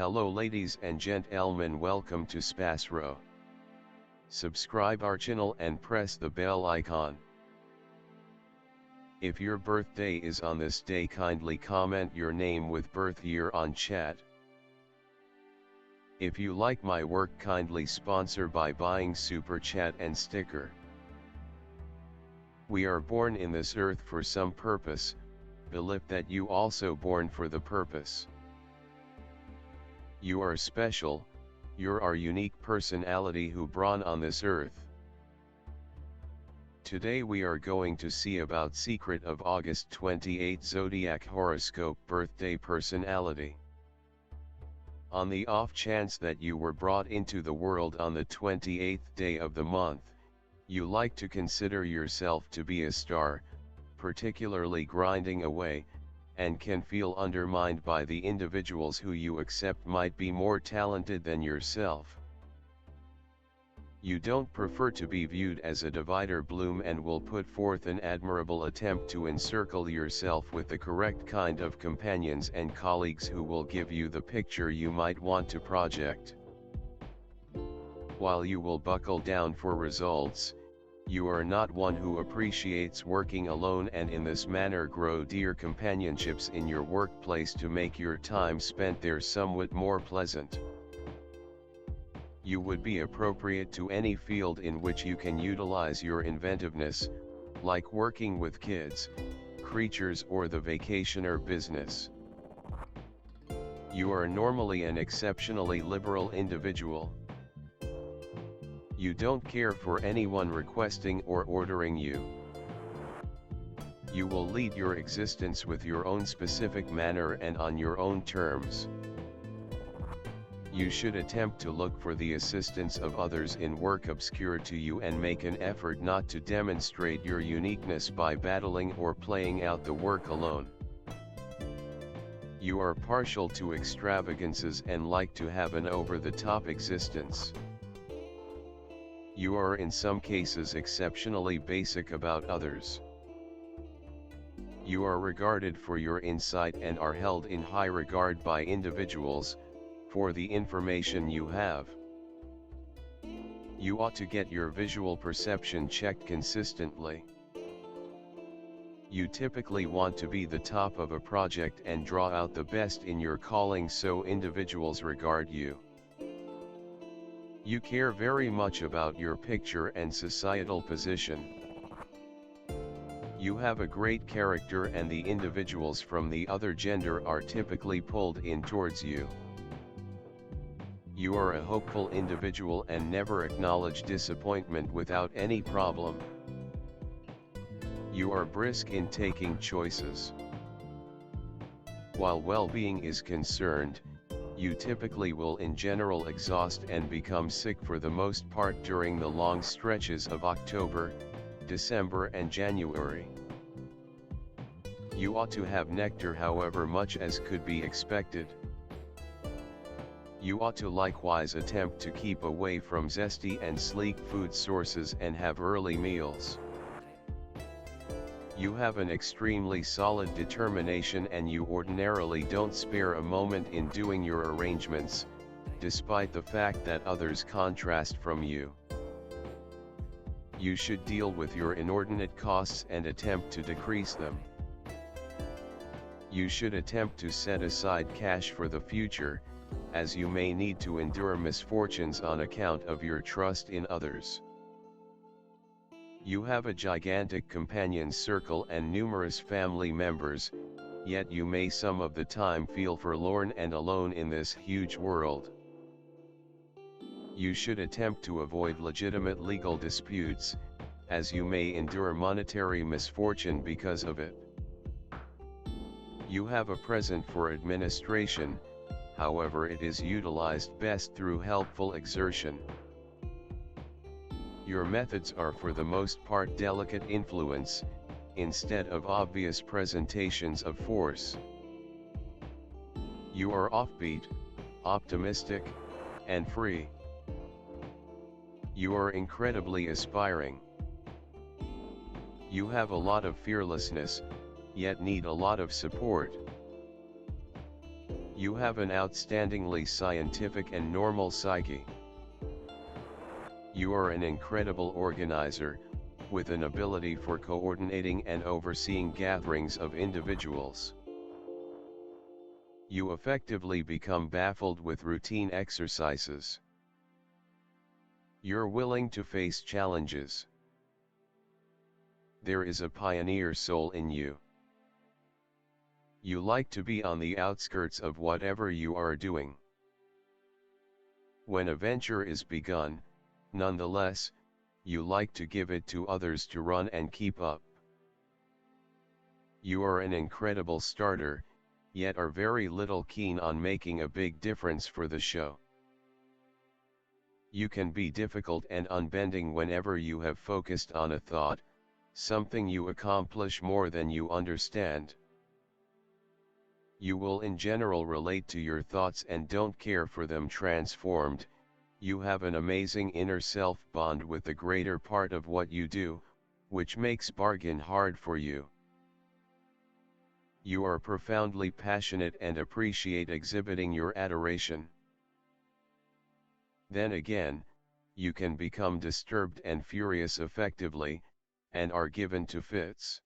Hello ladies and gentlemen, welcome to SPASRO. Subscribe our channel and press the bell icon. If your birthday is on this day, kindly comment your name with birth year on chat. If you like my work, kindly sponsor by buying super chat and sticker. We are born in this earth for some purpose, believe that you also born for the purpose. You are special, you're our unique personality who born on this earth. Today we are going to see about secret of August 28 Zodiac horoscope birthday personality. On the off chance that you were brought into the world on the 28th day of the month, you like to consider yourself to be a star, particularly grinding away, and can feel undermined by the individuals who you accept might be more talented than yourself. You don't prefer to be viewed as a divider bloom and will put forth an admirable attempt to encircle yourself with the correct kind of companions and colleagues who will give you the picture you might want to project. While you will buckle down for results, you are not one who appreciates working alone, and in this manner grow dear companionships in your workplace to make your time spent there somewhat more pleasant. You would be appropriate to any field in which you can utilize your inventiveness, like working with kids, creatures, or the vacationer business. You are normally an exceptionally liberal individual. You don't care for anyone requesting or ordering you. You will lead your existence with your own specific manner and on your own terms. You should attempt to look for the assistance of others in work obscure to you and make an effort not to demonstrate your uniqueness by battling or playing out the work alone. You are partial to extravagances and like to have an over-the-top existence. You are in some cases exceptionally basic about others. You are regarded for your insight and are held in high regard by individuals, for the information you have. You ought to get your visual perception checked consistently. You typically want to be the top of a project and draw out the best in your calling so individuals regard you. You care very much about your picture and societal position. You have a great character and the individuals from the other gender are typically pulled in towards you. You are a hopeful individual and never acknowledge disappointment without any problem. You are brisk in taking choices. While well-being is concerned, you typically will in general exhaust and become sick for the most part during the long stretches of October, December and January. You ought to have nectar however much as could be expected. You ought to likewise attempt to keep away from zesty and sleek food sources and have early meals. You have an extremely solid determination and you ordinarily don't spare a moment in doing your arrangements, despite the fact that others contrast from you. You should deal with your inordinate costs and attempt to decrease them. You should attempt to set aside cash for the future, as you may need to endure misfortunes on account of your trust in others. You have a gigantic companion circle and numerous family members, yet you may some of the time feel forlorn and alone in this huge world. You should attempt to avoid legitimate legal disputes, as you may endure monetary misfortune because of it. You have a present for administration, however it is utilized best through helpful exertion. Your methods are for the most part delicate influence, instead of obvious presentations of force. You are offbeat, optimistic, and free. You are incredibly aspiring. You have a lot of fearlessness, yet need a lot of support. You have an outstandingly scientific and normal psyche. You are an incredible organizer, with an ability for coordinating and overseeing gatherings of individuals. You effectively become baffled with routine exercises. You're willing to face challenges. There is a pioneer soul in you. You like to be on the outskirts of whatever you are doing. When a venture is begun, nonetheless, you like to give it to others to run and keep up. You are an incredible starter, yet are very little keen on making a big difference for the show. You can be difficult and unbending whenever you have focused on a thought, something you accomplish more than you understand. You will in general relate to your thoughts and don't care for them transformed. You have an amazing inner self bond with the greater part of what you do, which makes bargain hard for you. You are profoundly passionate and appreciate exhibiting your adoration. Then again, you can become disturbed and furious effectively, and are given to fits.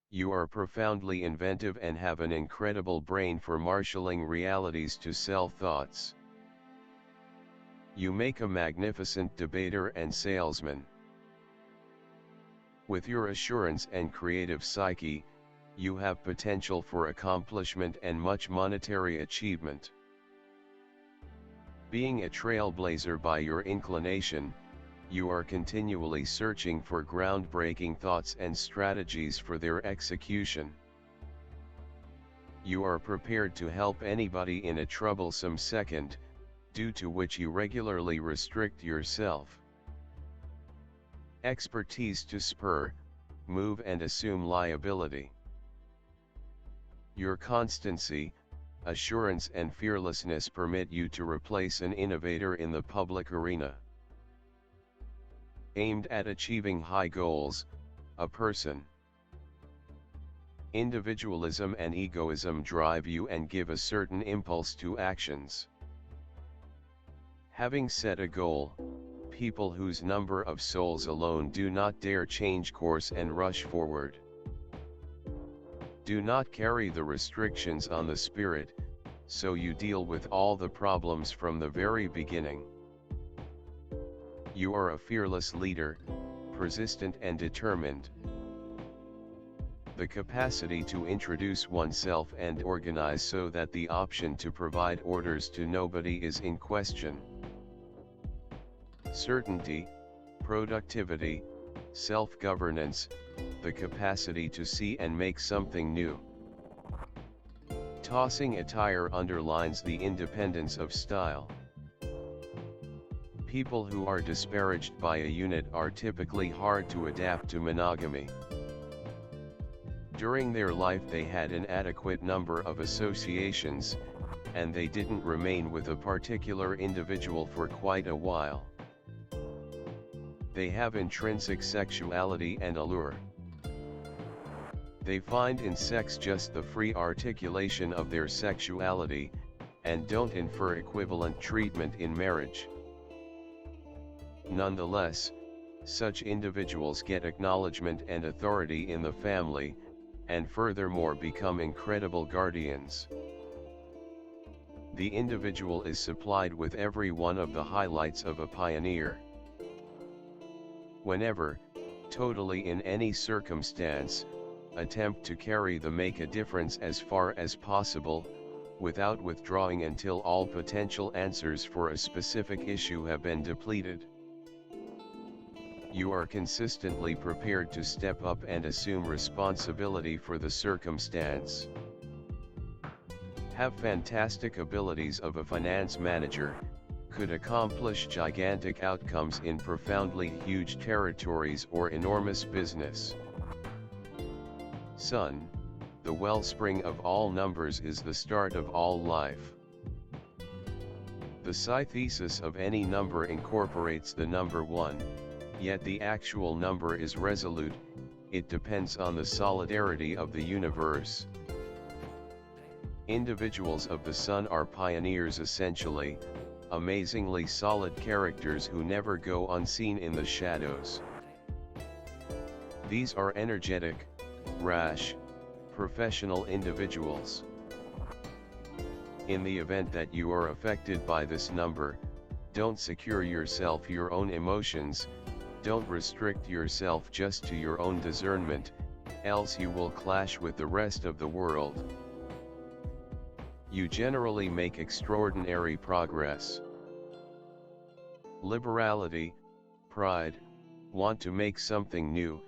You are profoundly inventive and have an incredible brain for marshalling realities to sell thoughts. You make a magnificent debater and salesman. With your assurance and creative psyche, you have potential for accomplishment and much monetary achievement. Being a trailblazer by your inclination, you are continually searching for groundbreaking thoughts and strategies for their execution. You are prepared to help anybody in a troublesome second, due to which you regularly restrict yourself. Expertise to spur, move and assume liability. Your constancy, assurance and fearlessness permit you to replace an innovator in the public arena. Aimed at achieving high goals, a person. Individualism and egoism drive you and give a certain impulse to actions. Having set a goal, people whose number of souls alone do not dare change course and rush forward. Do not carry the restrictions on the spirit, so you deal with all the problems from the very beginning. You are a fearless leader, persistent and determined. The capacity to introduce oneself and organize so that the option to provide orders to nobody is in question. Certainty, productivity, self-governance, the capacity to see and make something new. Tossing attire underlines the independence of style. People who are disparaged by a unit are typically hard to adapt to monogamy. During their life they had an adequate number of associations, and they didn't remain with a particular individual for quite a while. They have intrinsic sexuality and allure. They find in sex just the free articulation of their sexuality, and don't infer equivalent treatment in marriage. Nonetheless, such individuals get acknowledgement and authority in the family, and furthermore become incredible guardians. The individual is supplied with every one of the highlights of a pioneer. Whenever, totally in any circumstance, attempt to carry the make a difference as far as possible, without withdrawing until all potential answers for a specific issue have been depleted. You are consistently prepared to step up and assume responsibility for the circumstance. Have fantastic abilities of a finance manager, could accomplish gigantic outcomes in profoundly huge territories or enormous business. Sun, the wellspring of all numbers, is the start of all life. The psi thesis of any number incorporates the number 1, yet the actual number is resolute, it depends on the solidarity of the universe. Individuals of the Sun are pioneers essentially, amazingly solid characters who never go unseen in the shadows. These are energetic, rash, professional individuals. In the event that you are affected by this number, don't secure yourself your own emotions, don't restrict yourself just to your own discernment, else you will clash with the rest of the world. You generally make extraordinary progress. Liberality, pride, want to make something new,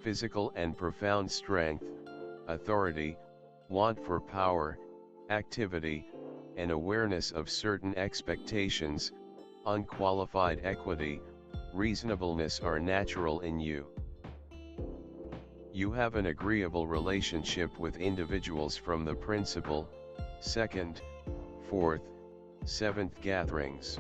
physical and profound strength, authority, want for power, activity, and awareness of certain expectations, unqualified equity, reasonableness are natural in you. You have an agreeable relationship with individuals from the principal, second, fourth, seventh gatherings.